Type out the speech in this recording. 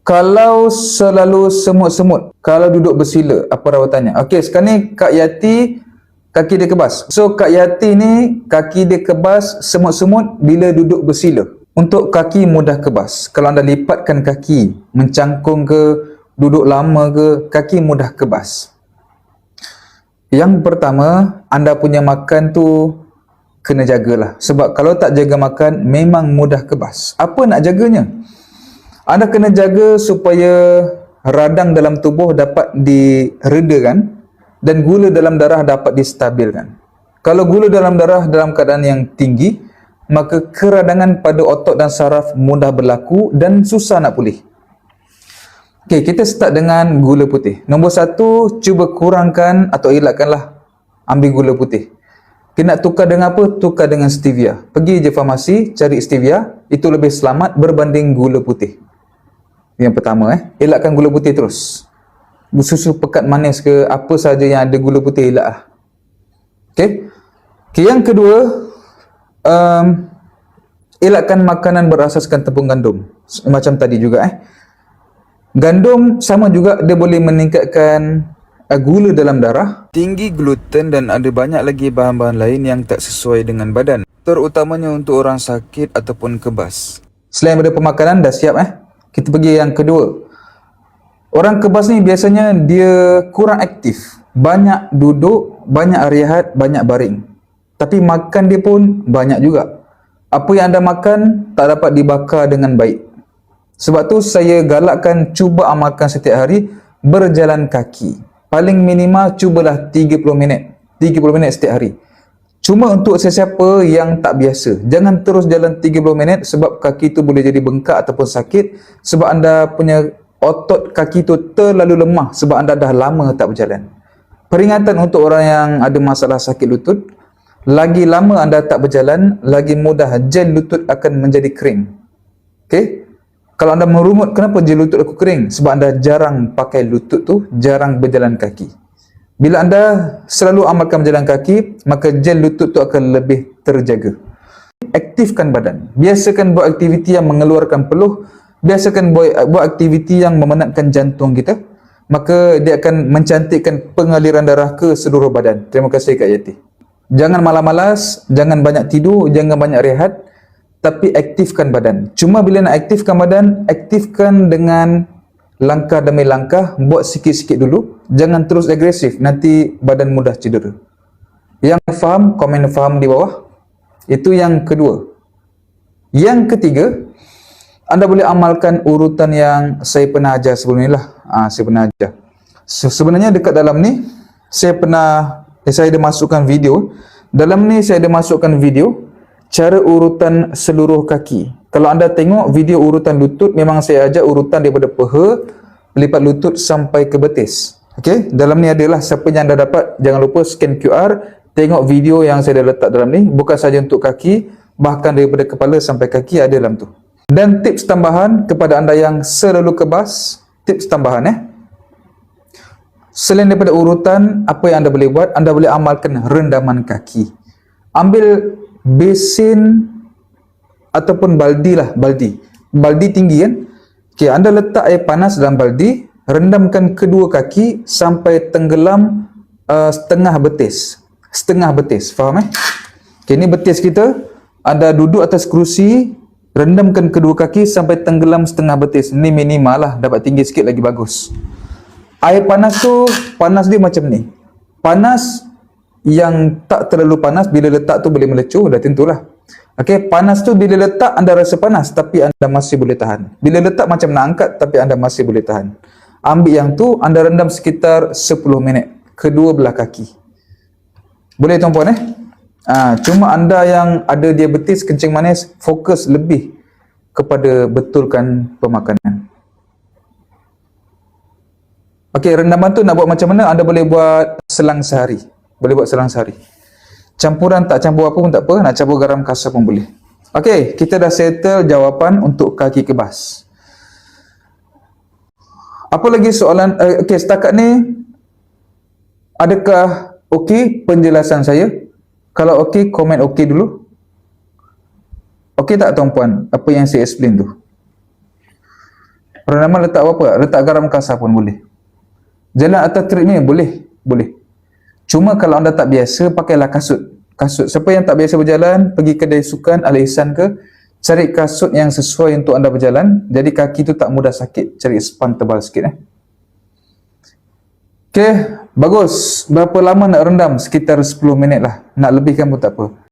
Kalau selalu semut-semut, kalau duduk bersila, apa rawatannya? Okey, sekarang ni Kak Yati kaki dia kebas. So Kak Yati ni kaki dia kebas semut-semut bila duduk bersila. Untuk kaki mudah kebas. Kalau anda lipatkan kaki, mencangkung ke, duduk lama ke, kaki mudah kebas. Yang pertama, anda punya makan tu kena jagalah. Sebab kalau tak jaga makan, memang mudah kebas. Apa nak jaganya? Anda kena jaga supaya radang dalam tubuh dapat diredakan dan gula dalam darah dapat distabilkan. Kalau gula dalam darah dalam keadaan yang tinggi, maka keradangan pada otot dan saraf mudah berlaku dan susah nak pulih. Okey, kita start dengan gula putih. Nombor 1, cuba kurangkan atau elakkanlah ambil gula putih. Kita nak tukar dengan apa? Tukar dengan stevia. Pergi je farmasi, cari stevia, itu lebih selamat berbanding gula putih. Yang pertama, elakkan gula putih terus. Susu pekat manis ke, apa saja yang ada gula putih, elaklah. Okey. Yang kedua, elakkan makanan berasaskan tepung gandum. Macam tadi juga. Gandum sama juga, dia boleh meningkatkan gula dalam darah, tinggi gluten dan ada banyak lagi bahan-bahan lain yang tak sesuai dengan badan. Terutamanya untuk orang sakit ataupun kebas. Selain daripada pemakanan, dah siap Kita pergi yang kedua. Orang kebas ni biasanya dia kurang aktif. Banyak duduk, banyak rehat, banyak baring. Tapi makan dia pun banyak juga. Apa yang anda makan tak dapat dibakar dengan baik. Sebab tu saya galakkan cuba amalkan setiap hari berjalan kaki. Paling minimal cubalah 30 minit. 30 minit setiap hari. Cuma untuk sesiapa yang tak biasa, jangan terus jalan 30 minit sebab kaki tu boleh jadi bengkak ataupun sakit sebab anda punya otot kaki tu terlalu lemah sebab anda dah lama tak berjalan. Peringatan untuk orang yang ada masalah sakit lutut, lagi lama anda tak berjalan, lagi mudah jel lutut akan menjadi kering. Okey? Kalau anda merungut, kenapa jel lutut aku kering? Sebab anda jarang pakai lutut tu, jarang berjalan kaki. Bila anda selalu amalkan berjalan kaki, maka jel lutut tu akan lebih terjaga. Aktifkan badan. Biasakan buat aktiviti yang mengeluarkan peluh. Biasakan buat aktiviti yang memenatkan jantung kita. Maka dia akan mencantikkan pengaliran darah ke seluruh badan. Terima kasih Kak Yati. Jangan malas-malas, jangan banyak tidur, jangan banyak rehat. Tapi aktifkan badan. Cuma bila nak aktifkan badan, aktifkan dengan langkah demi langkah, buat sikit-sikit dulu. Jangan terus agresif, nanti badan mudah cedera. Yang faham, komen faham di bawah. Itu yang kedua. Yang ketiga, anda boleh amalkan urutan yang saya pernah ajar sebelum ni lah. Saya pernah ajar. Sebenarnya dekat dalam ni, saya ada masukkan video. Dalam ni saya ada masukkan video cara urutan seluruh kaki. Kalau anda tengok video urutan lutut, memang saya ajar urutan daripada peha, lipat lutut sampai ke betis. Okey, dalam ni adalah siapa yang anda dapat, jangan lupa scan QR, tengok video yang saya dah letak dalam ni, bukan saja untuk kaki, bahkan daripada kepala sampai kaki ada dalam tu. Dan tips tambahan kepada anda yang selalu kebas, tips tambahan selain daripada urutan, apa yang anda boleh buat, anda boleh amalkan rendaman kaki. Ambil besin ataupun baldi tinggi kan. Okey, anda letak air panas dalam baldi, rendamkan kedua kaki sampai tenggelam setengah betis. Faham Okey, ni betis kita. Anda duduk atas kerusi, rendamkan kedua kaki sampai tenggelam setengah betis. Ni minimal lah, dapat tinggi sikit lagi bagus. Air panas tu, panas dia macam ni. Panas yang tak terlalu panas, bila letak tu boleh melecuh, dah tentulah. Okey, panas tu bila letak anda rasa panas tapi anda masih boleh tahan. Bila letak macam nak angkat tapi anda masih boleh tahan. Ambil yang tu, anda rendam sekitar 10 minit kedua belah kaki. Boleh tuan-puan cuma anda yang ada diabetes kencing manis, fokus lebih kepada betulkan pemakanan. Okey, rendaman tu nak buat macam mana? Anda boleh buat selang sehari. Campuran tak campur apa pun tak apa, nak campur garam kasar pun boleh. Okey, kita dah settle jawapan untuk kaki kebas. Apa lagi soalan? Okey, setakat ni adakah okey penjelasan saya? Kalau okey, komen okey dulu. Okey tak tuan-puan? Apa yang saya explain tu? Perendaman letak apa? Letak garam kasar pun boleh. Jalan atas treadmill boleh. Boleh. Cuma kalau anda tak biasa, pakailah kasut. Kasut. Siapa yang tak biasa berjalan, pergi kedai sukan, Al Ihsan ke, cari kasut yang sesuai untuk anda berjalan. Jadi kaki tu tak mudah sakit. Cari span tebal sikit. Okey, bagus. Berapa lama nak rendam? Sekitar 10 minit lah. Nak lebihkan pun tak apa.